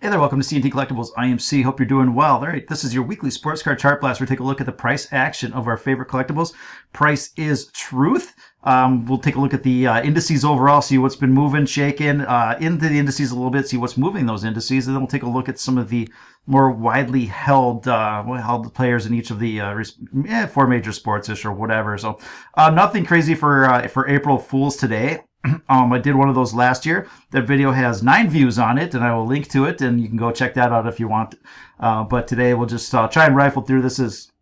Hey there, welcome to C&T Collectibles. I am C. Hope you're doing well. All right, this is your weekly sports card chart blast. We'll take a look at the price action of our favorite collectibles. Price is truth. We'll take a look at the indices overall, see what's been moving, shaking into the indices a little bit, see what's moving those indices, and then we'll take a look at some of the more widely held players in each of the four major sports-ish or whatever. So nothing crazy for April Fools today. I did one of those last year. That video has 9 views on it, and I will link to it, and you can go check that out if you want. But today we'll just try and rifle through this as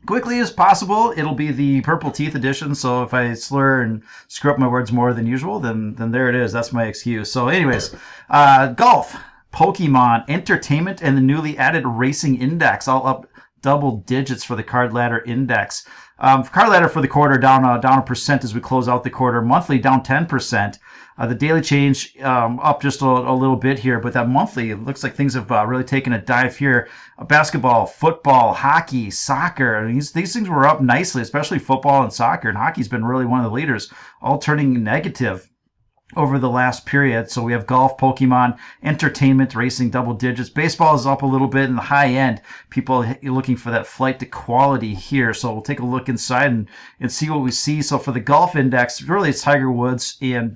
quickly as possible. It'll be the Purple Teeth edition, so if I slur and screw up my words more than usual, then there it is. That's my excuse. So anyways, golf, Pokemon, entertainment, and the newly added racing index, all up double digits for the Card Ladder Index. Card Ladder for the quarter down a percent as we close out the quarter. Monthly down 10%. The daily change up just a little bit here, but that monthly, it looks like things have really taken a dive here. Basketball, football, hockey, soccer, these things were up nicely, especially football and soccer, and hockey's been really one of the leaders, all turning negative over the last period. So we have golf, Pokemon, entertainment, racing, double digits. Baseball is up a little bit in the high end. People looking for that flight to quality here. So we'll take a look inside and see what we see. So for the golf index, really it's Tiger Woods and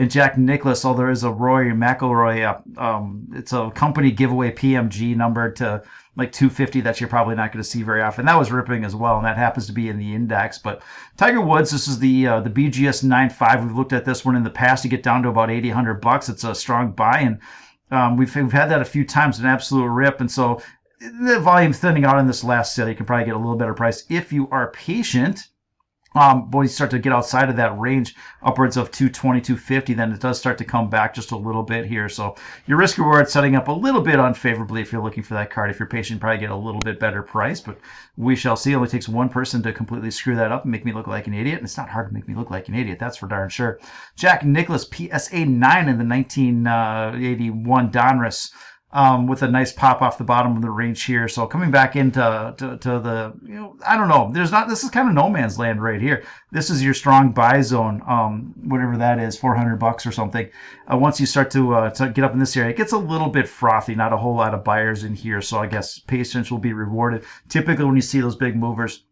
Jack Nicklaus. There is a Rory McIlroy. It's a company giveaway PMG number to like 250 that you're probably not going to see very often. That was ripping as well, and that happens to be in the index. But Tiger Woods, this is the BGS 9.5. We've looked at this one in the past. You get down to about $80-100. It's a strong buy, and we've had that a few times, an absolute rip. And so the volume thinning out in this last sale. You can probably get a little better price if you are patient. When you start to get outside of that range, upwards of 220, 250, then it does start to come back just a little bit here. So your risk reward setting up a little bit unfavorably if you're looking for that card. If you're patient, probably get a little bit better price, but we shall see. It only takes one person to completely screw that up and make me look like an idiot, and it's not hard to make me look like an idiot, that's for darn sure. Jack Nicklaus, PSA 9 in the 1981 Donruss. With a nice pop off the bottom of the range here. So coming back into the, I don't know. This is kind of no man's land right here. This is your strong buy zone, whatever that is, $400 or something. Once you start to get up in this area, it gets a little bit frothy. Not a whole lot of buyers in here. So I guess patience will be rewarded. Typically, when you see those big movers,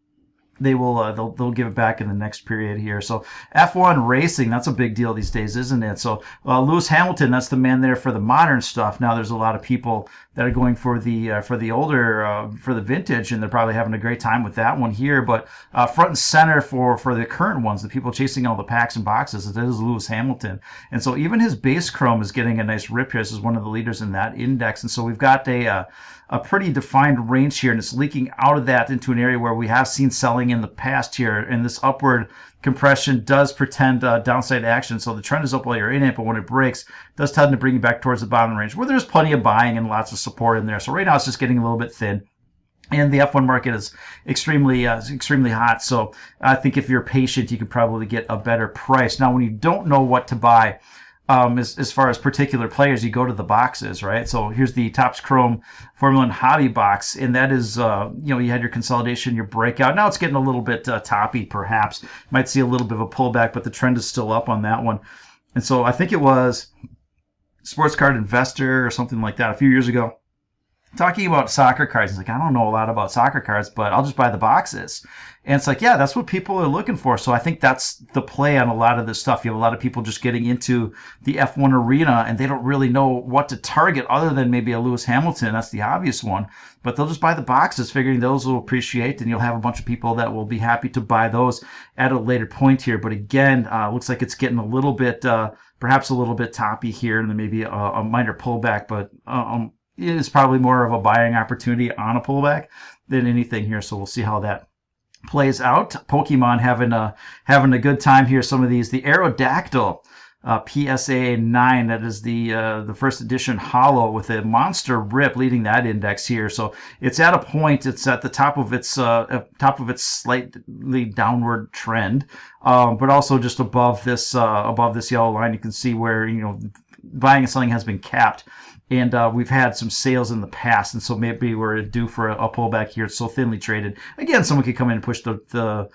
they will they'll give it back in the next period here. So F1 racing, that's a big deal these days, isn't it? So Lewis Hamilton, that's the man there for the modern stuff. Now there's a lot of people that are going for the older for the vintage, and they're probably having a great time with that one here. But front and center for the current ones, the people chasing all the packs and boxes, it is Lewis Hamilton. And so even his base chrome is getting a nice rip here. This is one of the leaders in that index. And so we've got a pretty defined range here, and it's leaking out of that into an area where we have seen selling in the past here, and this upward compression does pretend downside action. So the trend is up while you're in it, but when it breaks, it does tend to bring you back towards the bottom range where there's plenty of buying and lots of support in there. So right now it's just getting a little bit thin, and the F1 market is extremely hot. So I think if you're patient, you could probably get a better price. Now, when you don't know what to buy, as far as particular players, you go to the boxes, right? So here's the Topps Chrome Formula 1 Hobby box, and that is, you had your consolidation, your breakout. Now it's getting a little bit toppy, perhaps. You might see a little bit of a pullback, but the trend is still up on that one. And so I think it was Sports Card Investor or something like that a few years ago, talking about soccer cards. It's like, I don't know a lot about soccer cards, but I'll just buy the boxes. And it's like, yeah, that's what people are looking for. So I think that's the play on a lot of this stuff. You have a lot of people just getting into the F1 arena, and they don't really know what to target other than maybe a Lewis Hamilton. That's the obvious one. But they'll just buy the boxes, figuring those will appreciate, and you'll have a bunch of people that will be happy to buy those at a later point here. But again, looks like it's getting a little bit, perhaps a little bit toppy here, and then maybe a minor pullback, but it is probably more of a buying opportunity on a pullback than anything here. So we'll see how that plays out. Pokemon having a good time here. Some of these, the Aerodactyl, PSA 9, that is the first edition holo with a monster rip leading that index here. So it's at a point, it's at the top of its slightly downward trend, but also just above this yellow line. You can see where buying and selling has been capped And we've had some sales in the past, and so maybe we're due for a pullback here. It's so thinly traded. Again, someone could come in and push the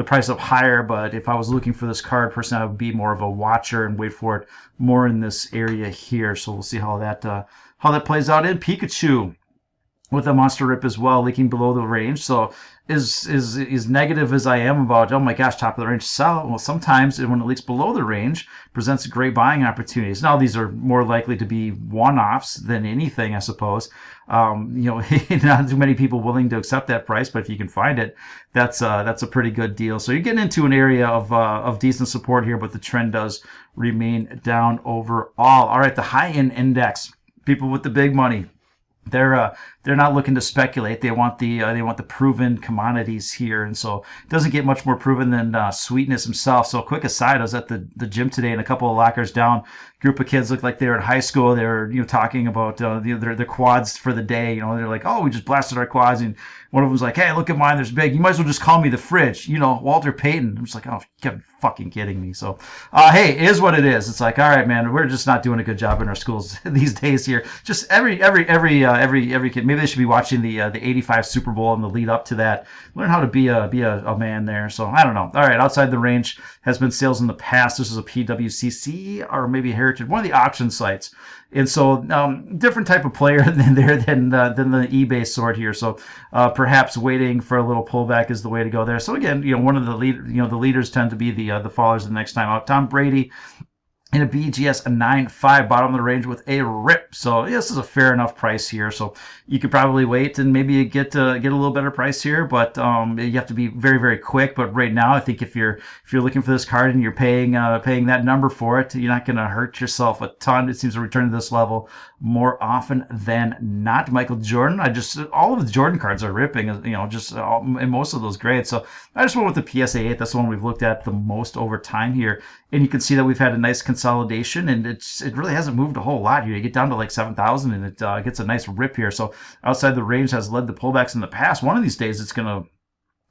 price up higher, but if I was looking for this card, personally, I would be more of a watcher and wait for it more in this area here. So we'll see how that plays out. In Pikachu with a monster rip as well, leaking below the range. So is negative as I am about, oh my gosh, top of the range sell. Well, sometimes when it leaks below the range, presents great buying opportunities. Now these are more likely to be one-offs than anything, I suppose. Not too many people willing to accept that price, but if you can find it, that's a pretty good deal. So you're getting into an area of decent support here, but the trend does remain down overall. All right, the high-end index, people with the big money. They're not looking to speculate. They want the proven commodities here, and so it doesn't get much more proven than Sweetness himself. So quick aside, I was at the gym today, and a couple of lockers down, group of kids looked like they were in high school. They were talking about their quads for the day. They're like, oh, we just blasted our quads, and one of them was like, hey, look at mine, there's big. You might as well just call me the fridge. Walter Payton. I'm just like, oh, you're fucking kidding me. So hey, it is what it is. It's like, all right, man, we're just not doing a good job in our schools these days here. Just every kid, maybe they should be watching the '85 Super Bowl and the lead up to that. Learn how to be a man there. So I don't know. All right, outside the range has been sales in the past. This is a PWCC or maybe Heritage, one of the auction sites. And so different type of player than the eBay sort here. So perhaps waiting for a little pullback is the way to go there. So again, one of the leaders tend to be the fallers the next time out. Tom Brady in a BGS, a 9.5, bottom of the range with a rip. So this is a fair enough price here. So you could probably wait and maybe get a little better price here, but you have to be very, very quick. But right now, I think if you're looking for this card and you're paying that number for it, you're not going to hurt yourself a ton. It seems to return to this level more often than not. Michael Jordan, all of the Jordan cards are ripping, in most of those grades. So I just went with the PSA 8. That's the one we've looked at the most over time here, and you can see that we've had a nice consolidation, and it really hasn't moved a whole lot here. You get down to like 7,000, and it gets a nice rip here. So outside the range has led to pullbacks in the past. One of these days, it's going to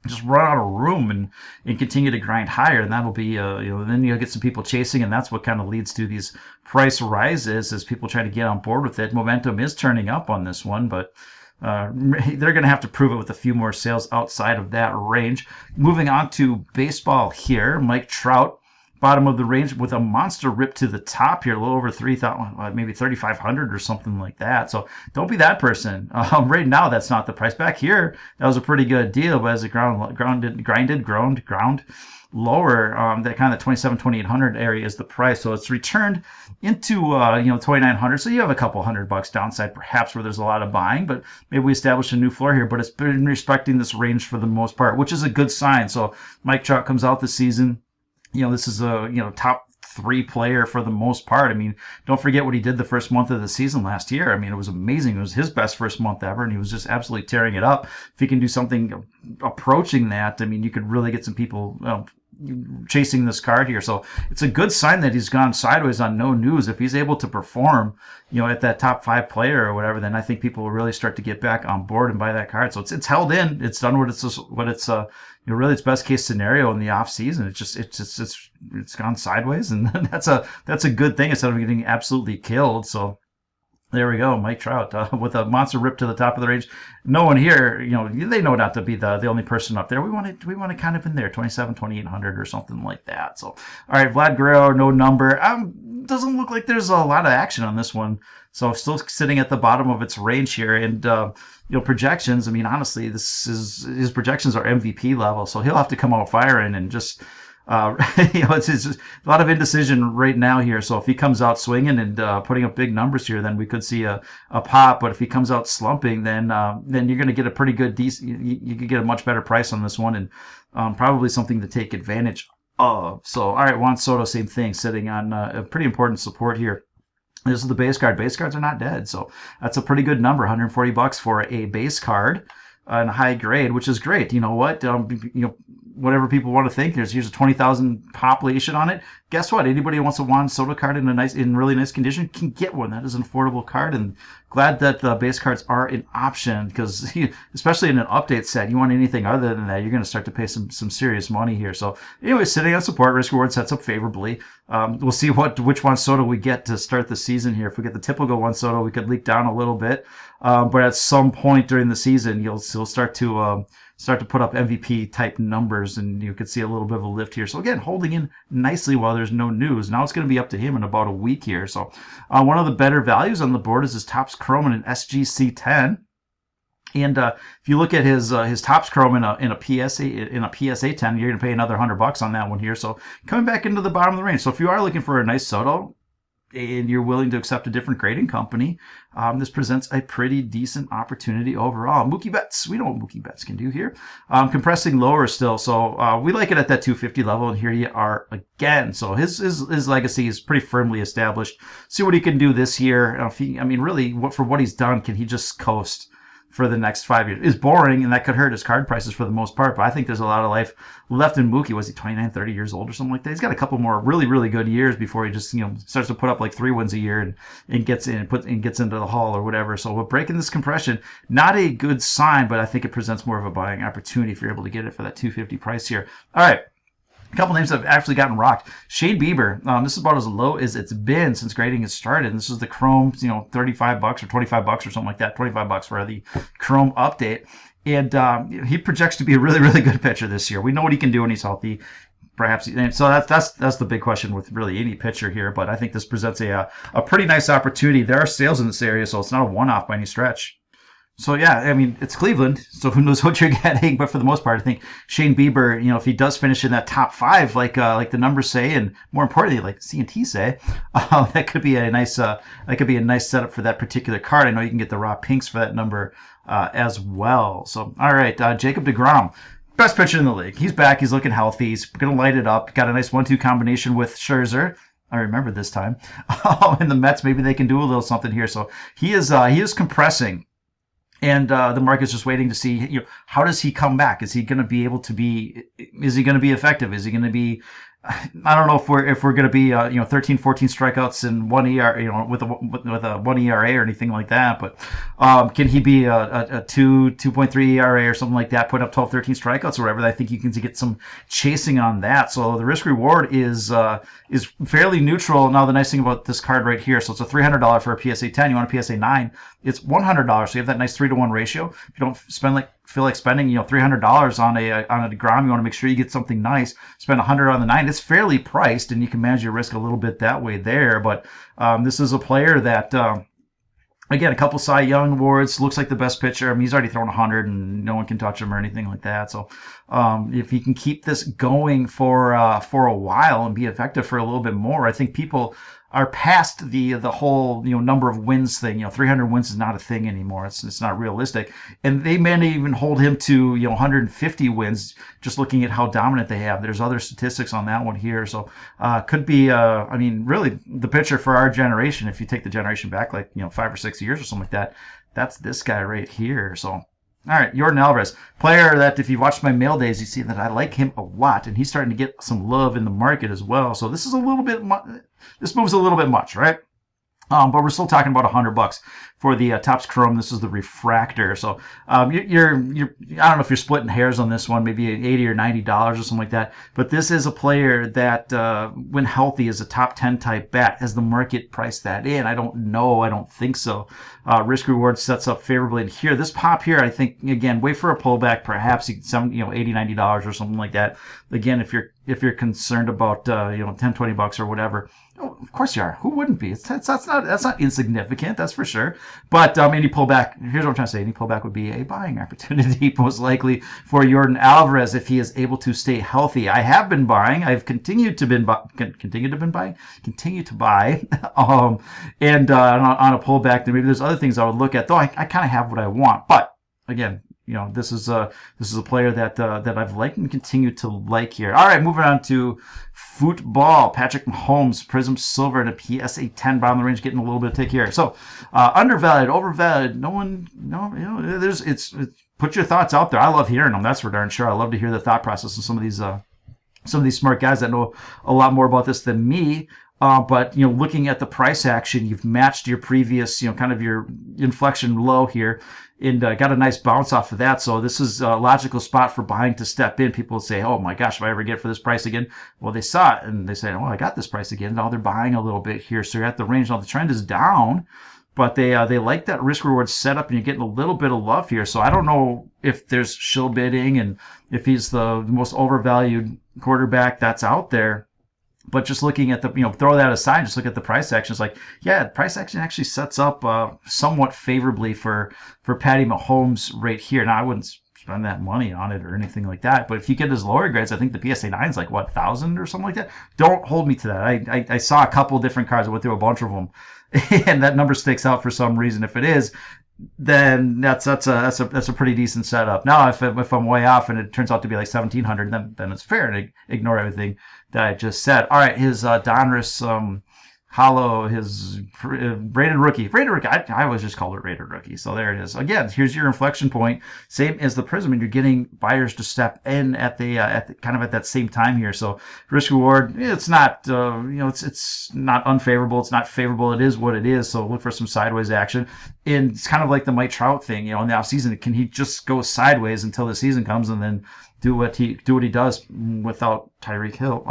just run out of room and continue to grind higher, and that'll be then you'll get some people chasing, and that's what kind of leads to these price rises as people try to get on board with it. Momentum is turning up on this one, but they're going to have to prove it with a few more sales outside of that range. Moving on to baseball here, Mike Trout, bottom of the range with a monster rip to the top here, a little over 3,000, maybe 3,500 or something like that. So don't be that person. Right now, that's not the price. Back here, that was a pretty good deal, but as it ground lower, that kind of 2,800 area is the price. So it's returned into 2,900. So you have a couple $100 downside, perhaps, where there's a lot of buying, but maybe we establish a new floor here. But it's been respecting this range for the most part, which is a good sign. So Mike Trout comes out this season. This is a top 3 player for the most part. I mean, don't forget what he did the first month of the season last year. I mean, it was amazing. It was his best first month ever, and he was just absolutely tearing it up. If he can do something approaching that, I mean, you could really get some people chasing this card here. So it's a good sign that he's gone sideways on no news. If he's able to perform, at that top 5 player or whatever, then I think people will really start to get back on board and buy that card. So it's held in. It's done what it's really its best case scenario in the off season. It's gone sideways, and that's a good thing instead of getting absolutely killed. So there we go, Mike Trout with a monster rip to the top of the range. No one here, they know not to be the only person up there. We want it kind of in there, 2,800 or something like that. So, all right, Vlad Guerrero, no number. Doesn't look like there's a lot of action on this one. So still sitting at the bottom of its range here, and projections. I mean, honestly, his projections are MVP level, so he'll have to come out firing and just. It's a lot of indecision right now here. So if he comes out swinging and putting up big numbers here, then we could see a pop. But if he comes out slumping, then you're going to get a pretty good, you could get a much better price on this one, and probably something to take advantage of. So all right, Juan Soto, same thing, sitting on a pretty important support here. This is the base card. Base cards are not dead, so that's a pretty good number, $140 for a base card. And high grade, which is great. You know what? whatever people want to think. Here's a 20,000 population on it. Guess what? Anybody who wants a Juan Soto card in really nice condition can get one. That is an affordable card, and glad that the base cards are an option, because especially in an update set, you want anything other than that, you're going to start to pay some serious money here. So anyway, sitting on support, risk reward sets up favorably. We'll see which Juan Soto we get to start the season here. If we get the typical Juan Soto, we could leak down a little bit, but at some point during the season, you'll start to put up MVP type numbers, and you could see a little bit of a lift here. So again, holding in nicely while there's no news. Now it's going to be up to him in about a week here. So one of the better values on the board is his Topps Chrome in an SGC 10. And if you look at his Topps Chrome in a PSA 10, you're going to pay another $100 on that one here. So coming back into the bottom of the range. So if you are looking for a nice Soto and you're willing to accept a different grading company, this presents a pretty decent opportunity overall. Mookie Betts, we know what Mookie Betts can do here. Compressing lower still, so we like it at that 250 level, and here you are again. So his legacy is pretty firmly established. See what he can do this year. Really, for what he's done, can he just coast for the next 5 years? Is boring, and that could hurt his card prices for the most part, but I think there's a lot of life left in Mookie. Was he 29, 30 years old or something like that? He's got a couple more really, really good years before he just, starts to put up like 3 wins a year and gets into the Hall or whatever. So we're breaking this compression. Not a good sign, but I think it presents more of a buying opportunity if you're able to get it for that 250 price here. All right. A couple names that have actually gotten rocked. Shane Bieber. This is about as low as it's been since grading has started. And this is the Chrome, $35 or $25 or something like that. $25 for the Chrome update. And he projects to be a really, really good pitcher this year. We know what he can do when he's healthy. Perhaps, and so that's the big question with really any pitcher here. But I think this presents a pretty nice opportunity. There are sales in this area, so it's not a one-off by any stretch. So yeah, it's Cleveland, so who knows what you're getting, but for the most part, I think Shane Bieber, if he does finish in that top 5, like the numbers say, and more importantly, like CNT say, that could be a nice setup for that particular card. I know you can get the raw pinks for that number as well. So all right, Jacob deGrom, best pitcher in the league. He's back. He's looking healthy. He's gonna light it up. Got a nice 1-2 combination with Scherzer. I remember this time. And the Mets, maybe they can do a little something here. So he is compressing. And the market's just waiting to see, how does he come back? Is he going to be able to be? Is he going to be effective? Is he going to be? I don't know if we're going to be 13, 14 strikeouts in 1 ERA, with a 1 ERA or anything like that. But can he be a 2.3 ERA or something like that? Put up 12, 13 strikeouts or whatever. I think you can get some chasing on that. So the risk reward is fairly neutral. Now the nice thing about this card right here, so it's a $300 for a PSA 10. You want a PSA 9, it's $100. So you have that nice 3-to-1 ratio. If you don't feel like spending $300 on a deGrom, you want to make sure you get something nice. Spend $100 on the 9. It's fairly priced, and you can manage your risk a little bit that way there. But this is a player that again, a couple Cy Young awards, looks like the best pitcher. He's already thrown 100 and no one can touch him or anything like that. So if he can keep this going for a while and be effective for a little bit more, I think people are past the whole number of wins thing. 300 wins is not a thing anymore. It's not realistic, and they may even hold him to 150 wins. Just looking at how dominant they have, there's other statistics on that one here. So could be really the pitcher for our generation. If you take the generation back 5 or 6 years or something like that, that's this guy right here. So. All right, Jordan Alvarez, player that if you watched my mail days, you see that I like him a lot, and he's starting to get some love in the market as well. So this is this moves a little bit much, right? But we're still talking about $100 for the Topps Chrome. This is the refractor. So you're I don't know if you're splitting hairs on this one, maybe $80 or $90 or something like that. But this is a player that, when healthy, is a top 10 type bat. Has the market priced that in? I don't know. I don't think so. Risk reward sets up favorably. And here, this pop here, I think, again, wait for a pullback, perhaps $80, $90 or something like that. Again, if you're concerned about $10, $20 or whatever. Oh, of course you are. Who wouldn't be? That's not insignificant, that's for sure. But any pullback, here's what I'm trying to say, any pullback would be a buying opportunity, most likely, for Jordan Alvarez if he is able to stay healthy. I have been buying. I've continued to buy. And on a pullback, maybe there's other things I would look at, though I kind of have what I want. But again, this is a player that I've liked and continue to like here. All right, moving on to football. Patrick Mahomes, Prism Silver, and a PSA 10 bottom of the range, getting a little bit of tick here. So undervalued, overvalued. It's put your thoughts out there. I love hearing them. That's for darn sure. I love to hear the thought process of some of these smart guys that know a lot more about this than me. But looking at the price action, you've matched your previous, kind of your inflection low here, and got a nice bounce off of that. So this is a logical spot for buying to step in. People say, "Oh my gosh, if I ever get for this price again?" Well, they saw it and they say, "Oh, I got this price again." Now they're buying a little bit here, so you're at the range. Now the trend is down, but they like that risk reward setup, and you're getting a little bit of love here. So I don't know if there's shill bidding and if he's the most overvalued quarterback that's out there. But just looking at the, throw that aside, just look at the price action. It's like, yeah, price action actually sets up somewhat favorably for Patty Mahomes right here. Now, I wouldn't spend that money on it or anything like that. But if you get his lower grades, I think the PSA 9 is like, 1,000 or something like that. Don't hold me to that. I saw a couple different cards. I went through a bunch of them. And that number sticks out for some reason. If it is, then that's a pretty decent setup. Now, if I'm way off and it turns out to be like 1,700, then it's fair to ignore everything that I just said. All right, his Donruss Hollow, his rated rookie. I always just called it rated rookie. So there it is. Again, here's your inflection point. Same as the Prism, and you're getting buyers to step in at the kind of at that same time here. So risk reward, it's not it's not unfavorable. It's not favorable. It is what it is. So look for some sideways action. And it's kind of like the Mike Trout thing. In the offseason, can he just go sideways until the season comes and then do what he does without Tyreek Hill?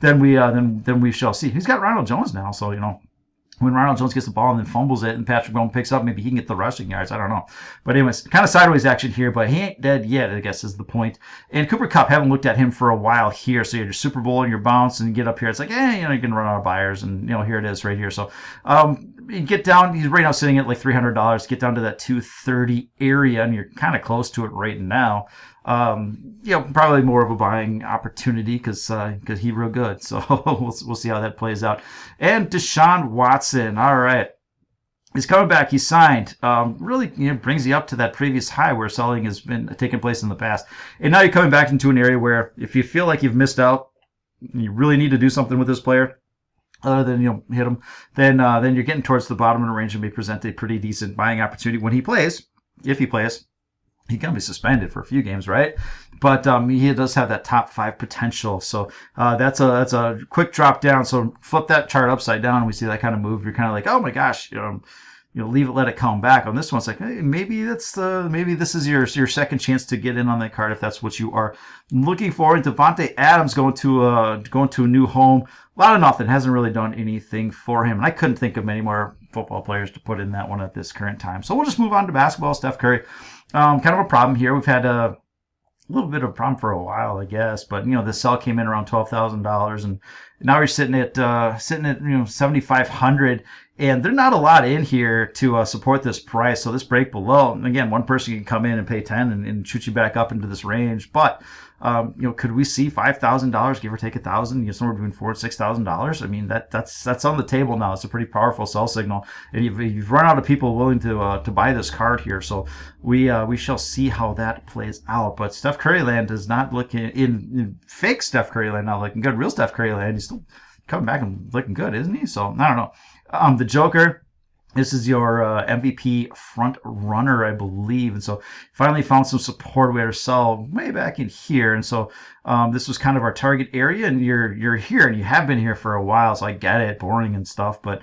Then we shall see. He's got Ronald Jones now, so when Ronald Jones gets the ball and then fumbles it and Patrick Mahomes picks up, maybe he can get the rushing yards. I don't know. But anyways, kind of sideways action here, but he ain't dead yet, I guess is the point. And Cooper Kupp, haven't looked at him for a while here. So you're your Super Bowl and your bounce and you get up here. It's like, you can run out of buyers, and here it is right here. So you get down, he's right now sitting at like $300. Get down to that 230 area, and you're kind of close to it right now. Probably more of a buying opportunity because he's real good. So we'll see how that plays out. And Deshawn Watson, all right, he's coming back. He's signed. Really, brings you up to that previous high where selling has been taking place in the past. And now you're coming back into an area where if you feel like you've missed out, you really need to do something with this player, other than hit him, then you're getting towards the bottom of the range and may present a pretty decent buying opportunity when he plays, if he plays. He's going to be suspended for a few games, right? But he does have that top 5 potential. So that's a quick drop down. So flip that chart upside down and we see that kind of move. You're kind of like, oh my gosh, leave it, let it come back. On this one, it's like, hey, maybe this is your second chance to get in on that card if that's what you are looking for. And Devontae Adams going to a new home. A lot of nothing. Hasn't really done anything for him. And I couldn't think of many more football players to put in that one at this current time. So we'll just move on to basketball. Steph Curry. Kind of a problem here. We've had a little bit of a problem for a while, I guess. But the sell came in around $12,000, and now we're sitting at $7,500, and there's not a lot in here to support this price. So this break below, and again, one person can come in and pay 10 and shoot you back up into this range. But could we see $5,000, give or take $1,000, somewhere between $4,000 and $6,000? I mean, that's on the table now. It's a pretty powerful sell signal, and you've run out of people willing to buy this card here. So we shall see how that plays out. But Steph Curry land is not looking in fake Steph Curry land, not looking good. Real Steph Curry land, he's still coming back and looking good, isn't he? So I don't know. The Joker. This is your MVP front runner, I believe. And so finally found some support. We had to sell way back in here. And so this was kind of our target area. And you're here, and you have been here for a while. So I get it, boring and stuff. But,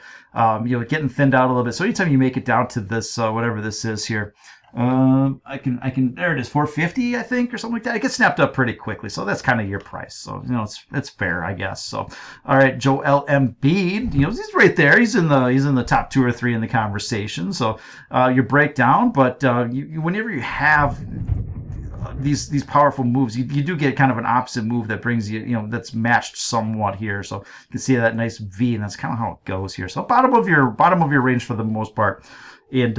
getting thinned out a little bit. So anytime you make it down to this, whatever this is here, I can, there it is, 450, I think, or something like that. It gets snapped up pretty quickly. So that's kind of your price. So, it's fair, I guess. So, all right, Joel Embiid, he's right there. He's in the top 2 or 3 in the conversation. So, your breakdown, but, whenever you have these powerful moves, you do get kind of an opposite move that brings you, that's matched somewhat here. So you can see that nice V, and that's kind of how it goes here. So bottom of your range for the most part. And,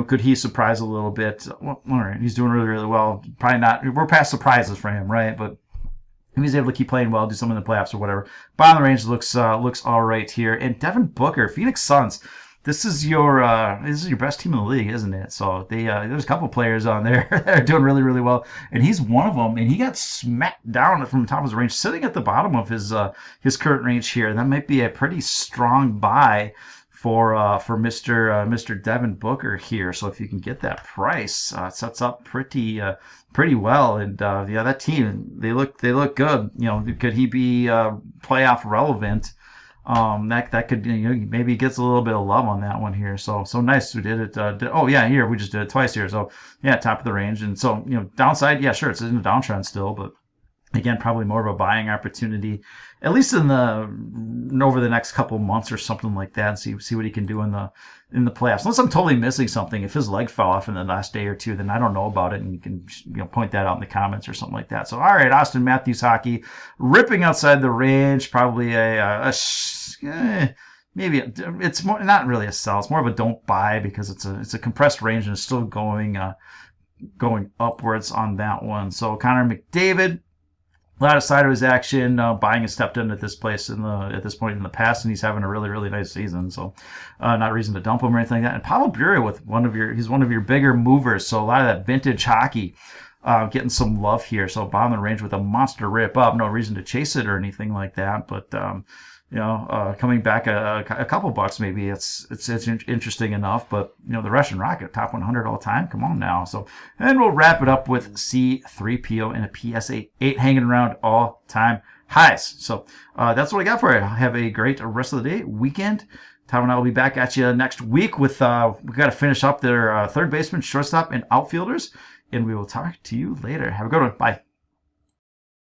could he surprise a little bit? Well, all right, he's doing really, really well. Probably not. We're past surprises for him, right? But if he's able to keep playing well, do something in the playoffs or whatever. Bottom of the range looks all right here. And Devin Booker, Phoenix Suns. this is your best team in the league, isn't it? So there's a couple players on there that are doing really, really well, and he's one of them. And he got smacked down from the top of his range, sitting at the bottom of his current range here. That might be a pretty strong buy for Mr. Devin Booker here. So if you can get that price, it sets up pretty well. And yeah, that team, they look good. Could he be playoff relevant? That could, maybe he gets a little bit of love on that one here. So nice. We did it. Oh yeah, here we just did it twice here. So yeah, top of the range. And so downside, yeah, sure, it's in a downtrend still, but again, probably more of a buying opportunity, at least over the next couple months or something like that, and see what he can do in the playoffs. Unless I'm totally missing something. If his leg fell off in the last day or two, then I don't know about it, and you can point that out in the comments or something like that. So all right, Austin Matthews hockey, ripping outside the range, probably maybe it's more not really a sell. It's more of a don't buy because it's a compressed range and it's still going upwards on that one. So Connor McDavid. A lot of sideways action, buying and stepped in at this point in the past, and he's having a really, really nice season. So, not a reason to dump him or anything like that. And Pavel Bure he's one of your bigger movers. So a lot of that vintage hockey, getting some love here. So bottom of the range with a monster rip up. No reason to chase it or anything like that. But coming back a couple bucks maybe it's interesting enough. But the Russian Rocket, top 100 all time. Come on now. So, and we'll wrap it up with C3PO and a PSA 8 hanging around all time highs. So that's what I got for you. Have a great rest of the day, weekend. Tom and I will be back at you next week with we got to finish up their third baseman, shortstop, and outfielders. And we will talk to you later. Have a good one. Bye.